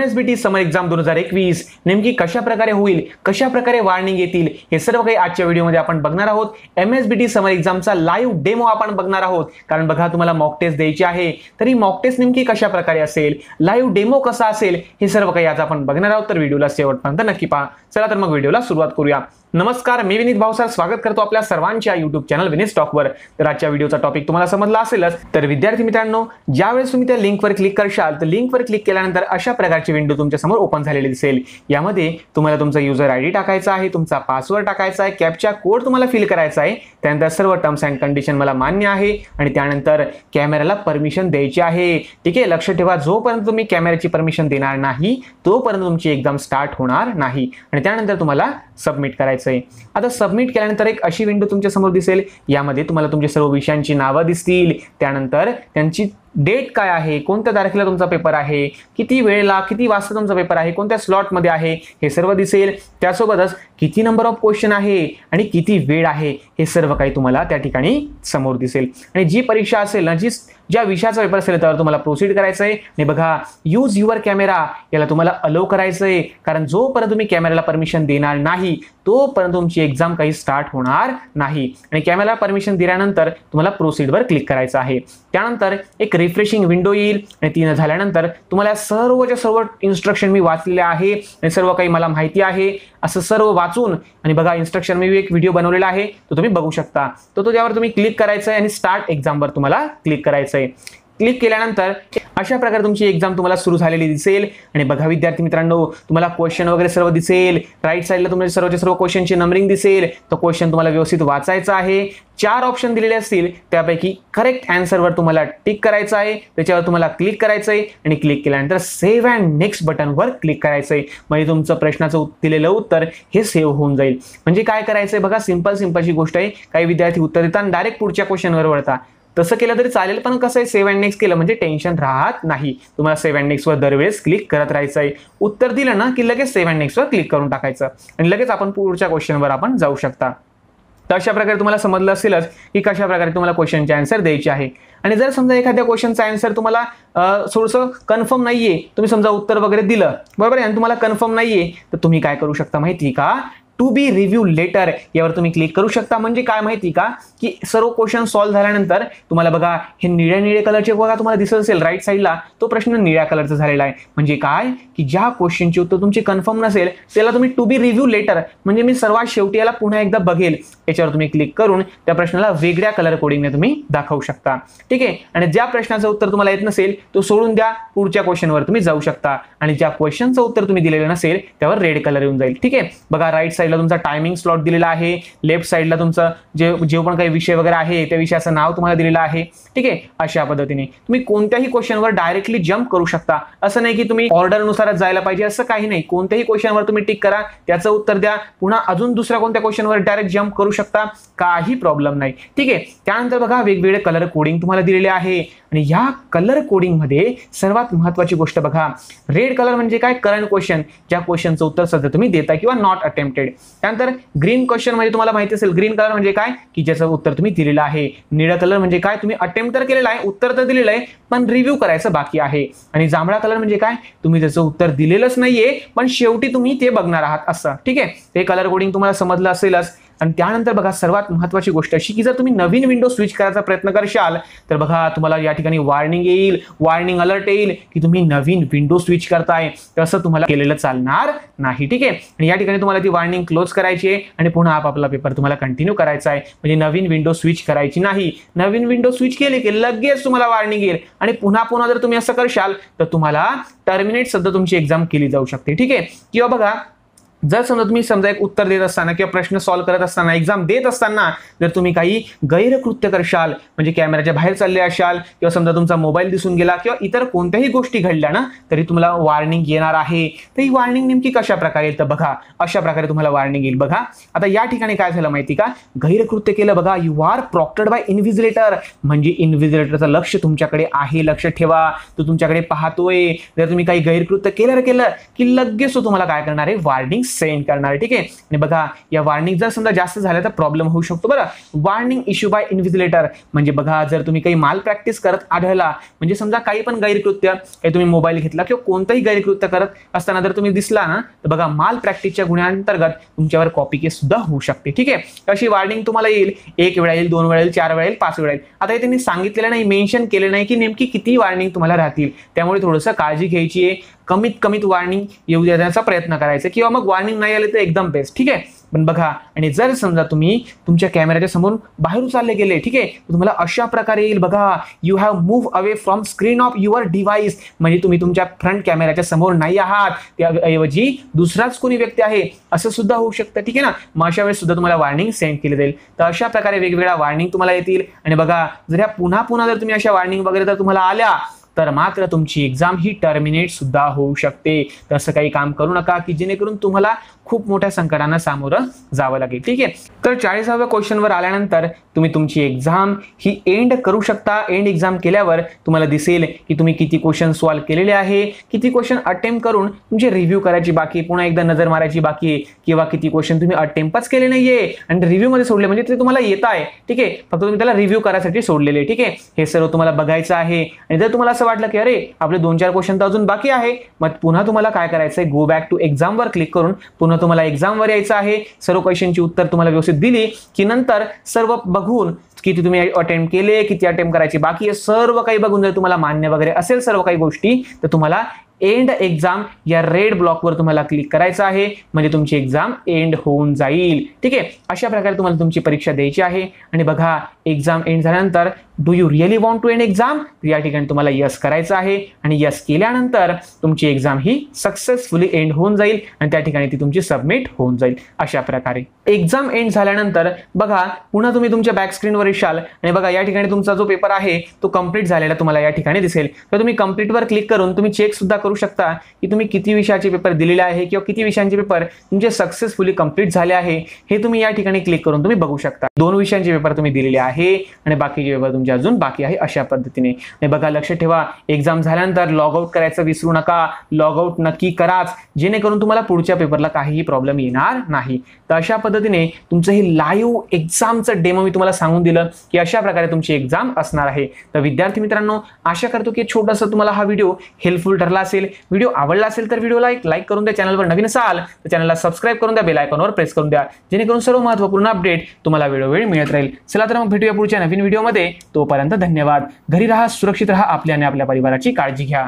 MSBT समर exam 2021 नेमकी कशा प्रकारे होईल, कशा प्रकारे वार्निंग येतील, हे सर्व काही आजच्या व्हिडिओमध्ये आपण बघणार आहोत। MSBT समर एक्झामचा लाईव्ह डेमो आपण बघणार आहोत, कारण बघा तुम्हाला मॉक टेस्ट द्यायची आहे, तरी मॉक टेस्ट नेमकी कशा प्रकारे असेल, लाईव्ह डेमो कसा असेल, हे सर्व काही आज आपण बघणार आहोत। तर व्हिडिओला शेवटपर्यंत नक्की पहा। चला तर मग व्हिडिओला सुरुवात करूया। नमस्कार, मी विनीत भावसार स्वागत करतो आपल्या सर्वांच्या YouTube चॅनल विनीत स्टॉकवर। तर आजच्या व्हिडिओचा टॉपिक तुम्हाला समजला असेलच। तर विद्यार्थी मित्रांनो, ज्यावेळेस तुम्ही त्या लिंकवर क्लिक करशाल तर लिंकवर क्लिक केल्यानंतर अशा प्रकारची विंडो तुमच्या समोर ओपन झालेली दिसेल। यामध्ये तुम्हाला तुमचा युजर आयडी टाकायचा आहे, तुमचा पासवर्ड टाकायचा आहे, कॅप्चा कोड तुम्हाला फिल करायचा आहे, त्यानंतर सर्व टर्म्स अँड कंडिशन मला मान्य आहे आणि त्यानंतर कॅमेराला परमिशन द्यायची आहे। ठीक आहे, लक्ष ठेवा, जोपर्यंत तुम्ही कॅमेराची परमिशन देणार नाही तोपर्यंत तुमची एक्झाम स्टार्ट होणार नाही आणि त्यानंतर तुम्हाला सबमिट करायचं आहे। आता सबमिट केल्यानंतर एक अशी विंडो तुमच्या समोर दिसेल। यामध्ये तुम्हाला तुमच्या सर्व विषयांची नावं दिसतील, त्यानंतर त्यांची डेट काय आहे, कोणत्या तारखेला तुमचा पेपर आहे, किती वेळेला किती वाजता तुमचा पेपर आहे, कोणत्या स्लॉटमध्ये आहे, हे सर्व दिसेल। त्यासोबतच किती नंबर ऑफ क्वेश्चन आहे आणि किती वेळ आहे, हे सर्व काही तुम्हाला त्या ठिकाणी समोर दिसेल। आणि जी परीक्षा असेल ना, ज्या विषयाचा पेपर असेल त्यावर तुम्हाला प्रोसीड करायचं आहे। आणि बघा, यूज युअर कॅमेरा याला तुम्हाला अलो करायचं आहे, कारण जोपर्यंत तुम्ही कॅमेराला परमिशन देणार नाही तोपर्यंत तुमची एक्झाम काही स्टार्ट होणार नाही। आणि कॅमेराला परमिशन दिल्यानंतर तुम्हाला प्रोसीडवर क्लिक करायचं आहे। त्यानंतर एक रिफ्रेशिंग विंडो येईल आणि ती झाल्यानंतर तुम्हाला सर्वच्या सर्व इन्स्ट्रक्शन मी वाचलेले आहे आणि सर्व काही मला माहिती आहे असं सर्व वाचून आणि बघा इन्स्ट्रक्शन मी एक व्हिडिओ बनवलेला आहे, तो तुम्ही बघू शकता। तो त्यावर तुम्ही क्लिक करायचं आहे आणि स्टार्ट एक्झामवर तुम्हाला क्लिक करायचं आहे। क्लिक केल्यानंतर अशा प्रकारे तुमची एक्झाम तुम्हाला सुरू झालेली दिसेल। आणि बघा विद्यार्थी मित्रांनो, तुम्हाला क्वेश्चन वगैरे सर्व दिसेल। राईट साईडला तुम्हाला सर्वच्या सर्व क्वेश्चनची नंबरिंग दिसेल। तो क्वेश्चन तुम्हाला व्यवस्थित वाचायचा आहे। 4 ऑप्शन दिलेले असतील, त्यापैकी करेक्ट आन्सरवर तुम्हाला टिक करायचं आहे, त्याच्यावर तुम्हाला क्लिक करायचं आहे आणि क्लिक केल्यानंतर सेव्ह अँड नेक्स्ट बटनवर क्लिक करायचं आहे। म्हणजे तुमचं प्रश्नाचं दिलेलं उत्तर हे सेव्ह होऊन जाईल। म्हणजे काय करायचं आहे बघा, सिंपलची गोष्ट आहे। काही विद्यार्थी उत्तर देताना डायरेक्ट पुढच्या क्वेश्चनवर वळता, तसं केलं तरी चालेल, पण कसं आहे सेव्ह अँड नेक्स्ट केलं म्हणजे टेन्शन राहत नाही। तुम्हाला सेव्ह अँड नेक्स्ट वर दरवेळेस क्लिक करत राहायचं आहे। उत्तर दिलं ना की लगेच सेव्ह अँड नेक्स्ट वर क्लिक करून टाकायचं आणि लगेच आपण पुढच्या क्वेश्चनवर आपण जाऊ शकता। तर अशा प्रकारे तुम्हाला समजलं असेलच की कशा प्रकारे तुम्हाला क्वेश्चनचे आन्सर द्यायचे आहे। आणि जर समजा एखाद्या क्वेश्चनचा आन्सर तुम्हाला थोडंसं कन्फर्म नाहीये, तुम्ही समजा उत्तर वगैरे दिलं बरोबर आहे आणि तुम्हाला कन्फर्म नाहीये, तर तुम्ही काय करू शकता माहिती का, टू बी रिव्ह्यू लेटर यावर तुम्ही क्लिक करू शकता। म्हणजे काय माहिती का, की सर्व क्वेश्चन सॉल्व्ह झाल्यानंतर तुम्हाला बघा हे निळ्या कलरचे बघा तुम्हाला दिसत असेल राईट साईडला, तो प्रश्न निळ्या कलरचा झालेला आहे। म्हणजे काय की ज्या क्वेश्चनचे उत्तर तुमचे कन्फर्म नसेल त्याला तुम्ही टू बी रिव्ह्यू लेटर म्हणजे मी सर्वात शेवटी याला पुन्हा एकदा बघेल याच्यावर तुम्ही क्लिक करून त्या प्रश्नाला वेगळ्या कलर कोडिंगने तुम्ही दाखवू शकता। ठीक आहे, आणि ज्या प्रश्नाचं उत्तर तुम्हाला येत नसेल तो सोडून द्या, पुढच्या क्वेश्चनवर तुम्ही जाऊ शकता आणि ज्या क्वेश्चनचं उत्तर तुम्ही दिलेलं नसेल त्यावर रेड कलर येऊन जाईल। ठीक आहे, बघा राईट साईड तुमचा टायमिंग स्लॉट दिलेला आहे, लेफ्ट साईडला तुमचं जे पण काही विषय वगैरे आहे त्या विषयाचं नाव तुम्हाला दिलेलं आहे। ठीक आहे, अशा पद्धतीने तुम्ही कोणत्याही क्वेश्चनवर डायरेक्टली जम्प करू शकता। असं नाही की तुम्ही ऑर्डरनुसारच जायला पाहिजे असं काही नाही, कोणत्याही क्वेश्चनवर तुम्ही टिक करा, त्याचं उत्तर द्या, पुन्हा अजून दुसऱ्या कोणत्या क्वेश्चनवर डायरेक्ट जम्प करू शकता, काही प्रॉब्लेम नाही। ठीक आहे, त्यानंतर बघा वेगवेगळे कलर कोडिंग तुम्हाला दिलेले आहे आणि या कलर कोडिंग मध्ये सर्वात महत्त्वाची गोष्ट बघा, रेड कलर म्हणजे काय, करंट क्वेश्चन, ज्या क्वेश्चनचं उत्तर सध्या तुम्ही देता किंवा नॉट अटेम्प्टेड। त्यानंतर ग्रीन क्वेश्चन म्हणजे तुम्हाला माहिती असेल, ग्रीन कलर म्हणजे काय की ज्याचं उत्तर तुम्ही दिलेलं आहे। निळा कलर म्हणजे काय, तुम्ही अटेम्प्ट तर केलेलं आहे, उत्तर तर दिलेलं आहे पण रिव्ह्यू करायचं बाकी आहे। आणि जांभळा कलर म्हणजे काय, तुम्ही त्याचं उत्तर दिलेलंच नाहीये पण शेवटी तुम्ही ते बघणार आहात असं। ठीक आहे, ते कलर कोडिंग तुम्हाला समजलं असेलच। आणि त्यानंतर बघा सर्वात महत्त्वाची गोष्ट अशी की जर तुम्ही नवीन विंडो स्विच करायचा प्रयत्न करशाल तर बघा तुम्हाला या ठिकाणी वॉर्निंग येईल, वॉर्निंग अलर्ट येईल की तुम्ही नवीन विंडो स्विच करताय, तसं तुम्हाला केलेलं चालणार नाही। ठीक आहे, आणि या ठिकाणी तुम्हाला ती वॉर्निंग क्लोज करायची आहे आणि पुन्हा आपला पेपर तुम्हाला कंटिन्यू करायचा आहे। म्हणजे नवीन विंडो स्विच करायची नाही, नवीन विंडो स्विच केली की लगेच तुम्हाला वॉर्निंग येईल आणि पुन्हा जर तुम्ही असं करशाल तर तुम्हाला टर्मिनेट सध्या तुमची एक्झाम केली जाऊ शकते। ठीक आहे, किंवा बघा जर समजा एक उत्तर देत असताना किंवा प्रश्न सॉल्व्ह करत असताना एक्झाम देत असताना जर तुम्ही काही गैरकृत्य करशाल, म्हणजे कॅमेराच्या बाहेर चालले असाल किंवा समजा तुमचा मोबाईल दिसून गेला किंवा इतर कोणत्याही गोष्टी घडल्या ना तरी तुम्हाला वॉर्निंग येणार आहे। तर ही वॉर्निंग नेमकी कशा प्रकारे येईल तर बघा अशा प्रकारे तुम्हाला वॉर्निंग येईल। बघा आता या ठिकाणी काय झालं माहिती का, गैरकृत्य केलं बघा, यू आर प्रॉक्टेड बाय इन्व्हिजिलेटर, म्हणजे इन्व्हिजिलेटरचं लक्ष तुमच्याकडे आहे, लक्ष ठेवा, तो तुमच्याकडे पाहतोय। जर तुम्ही काही गैरकृत्य केलं की लगेच तो तुम्हाला काय करणार आहे, वॉर्निंग सेंड करणार आहे. ठीक आहे. आणि बघा या वॉर्निंग जर समजा जास्त झाल्या तर प्रॉब्लेम होऊ शकतो बरं. वॉर्निंग इश्यू बाय इन्व्हिजिलेटर म्हणजे बघा जर तुम्ही काही माल प्रॅक्टिस करत आढळला म्हणजे समजा काही पण गैरकृत्य काही तुम्ही मोबाईल घेतला किंवा कोणतंही गैरकृत्य करत असताना जर तुम्ही दिसला ना तर बघा माल प्रॅक्टिसच्या गुन्ह्यांतर्गत तुमच्यावर कॉपी केस सुद्धा होऊ शकते. ठीक आहे. अशी वॉर्निंग तुम्हाला येईल, 1 वेळा येईल, 2 वेळा येईल, 4 वेळा येईल, 5 वेळा येईल. आता हे त्यांनी सांगितलेलं नाही, मेन्शन केलं नाही की नेमकी किती वॉर्निंग तुम्हाला राहतील. त्यामुळे थोडंसं काळजी घ्यायची आहे. कमीत कमीत वॉर्निंग येऊ देण्याचा प्रयत्न करायचा किंवा मग वॉर्निंग नाही आले तर एकदम बेस्ट. ठीक आहे. पण बघा आणि जर समजा तुम्ही तुमच्या कॅमेऱ्याच्या समोर बाहेर चालले गेले ठीक आहे तुम्हाला अशा प्रकारे येईल बघा you have move away from screen of your device म्हणजे तुम्ही तुमच्या फ्रंट कॅमेऱ्याच्या समोर नाही आहात त्याऐवजी दुसराच कोणी व्यक्ती आहे असं सुद्धा होऊ शकतं. ठीक आहे ना. मग अशा वेळेस सुद्धा तुम्हाला वॉर्निंग सेंड केली जाईल. तर अशा प्रकारे वेगवेगळ्या वॉर्निंग तुम्हाला येतील. आणि बघा जर ह्या पुन्हा पुन्हा जर तुम्ही अशा वॉर्निंग वगैरे जर तुम्हाला आल्या तर मात्र तुमची एक्झाम ही टर्मिनेट सुद्धा होऊ शकते. तर असं काही काम करू नका की जेणेकरून तुम्हाला खूप मोठ्या संकटांना सामोरं जावं लागेल. ठीक आहे. तर 40व्या क्वेश्चनवर आल्यानंतर तुम्ही तुमची एक्झाम ही एंड करू शकता. एंड एक्झाम केल्यावर तुम्हाला दिसेल की तुम्ही किती क्वेश्चन सॉल्व्ह केलेले आहे, किती क्वेश्चन अटेम्प्ट करून तुमची रिव्ह्यू करायची बाकी, पुन्हा एकदा नजर मारायची बाकी आहे किंवा किती क्वेश्चन तुम्ही अटेम्प्टच केले नाहीये आणि रिव्ह्यू मध्ये सोडले म्हणजे ते तुम्हाला येत आहे. ठीक आहे. फक्त तुम्ही त्याला रिव्ह्यू करायसाठी सोडलेले. ठीक आहे. हे सर्व तुम्हाला बघायचं आहे. आणि जर तुम्हाला असं वाटलं की अरे आपले 2-4 क्वेश्चन तर अजून बाकी आहे मग पुन्हा तुम्हाला काय करायचंय गो बॅक टू एक्झाम वर क्लिक करून पुन्हा तुम्हाला एक्झाम वर यायचं आहे. सर्व क्वेश्चनची उत्तर तुम्हाला व्यवस्थित दिली की नंतर सर्व बघून किती तुम्ही अटेम्प्ट केले, किती अटेम्प्ट करायची बाकी आहे सर्व काही बघून जर तुम्हाला मान्य वगैरे असेल सर्व काही गोष्टी तर तुम्हाला एंड एक्झाम या रेड ब्लॉकवर तुम्हाला क्लिक करायचं आहे म्हणजे तुमची एक्झाम एंड होऊन जाईल. ठीक आहे. अशा प्रकारे तुम्हाला तुमची परीक्षा द्यायची आहे. आणि बघा एक्झाम एंड झाल्यानंतर do you really want to end exam या ठिकाणी तुम्हाला यस करायचं आहे आणि यस केल्यानंतर तुमची एक्झाम ही सक्सेसफुली एंड होऊन जाईल आणि त्या ठिकाणी ती तुमची सबमिट होऊन जाईल. अशा प्रकारे एक्झाम एंड झाल्यानंतर बघा पुन्हा तुम्ही तुमच्या बॅक स्क्रीनवर येशाल आणि बघा या ठिकाणी तुमचा जो पेपर आहे तो कंप्लीट झालेला तुम्हाला या ठिकाणी दिसेल. तर तुम्ही कंप्लीटवर क्लिक करून तुम्ही चेक सुद्धा करू शकता की तुम्ही किती विषयाचे पेपर दिलेले आहे किंवा किती विषयांचे पेपर तुमचे सक्सेसफुली कंप्लीट झाले आहे हे तुम्ही या ठिकाणी क्लिक करून तुम्ही बघू शकता. 2 विषयांचे पेपर तुम्ही दिलेले आहे आणि बाकीचे पेपर तुमचे अजून बाकी आहे अशा पद्धतीने. आणि बघा लक्ष ठेवा एक्झाम झाल्यानंतर लॉग आउट करायचं विसरू नका. लॉग आउट नक्की कराच जेणेकरून तुम्हाला पुढच्या पेपरला काहीही प्रॉब्लेम येणार नाही. तर अशा पद्धतीने तुमचं हे लाईव्ह एक्झामचं डेमो मी तुम्हाला सांगून दिलं की अशा प्रकारे तुमची एक्झाम असणार आहे. तर विद्यार्थी मित्रांनो आशा करतो की छोटासा तुम्हाला हा व्हिडिओ हेल्पफुल ठरला असेल. व्हिडिओ आवडला असेल तर व्हिडिओला एक लाईक करून द्या. चॅनलवर नवीन असाल तर चॅनलला सबस्क्राईब करून द्या. बेल आयकॉनवर प्रेस करून द्या जेणेकरून सर्व महत्त्वपूर्ण अपडेट तुम्हाला वेळोवेळी मिळत राहील. चला तर मग भेटूया पुढच्या नवीन व्हिडिओमध्ये. तोपर्यंत धन्यवाद. घरी राहा, सुरक्षित राहा, आपल्या आणि आपल्या परिवाराची काळजी घ्या.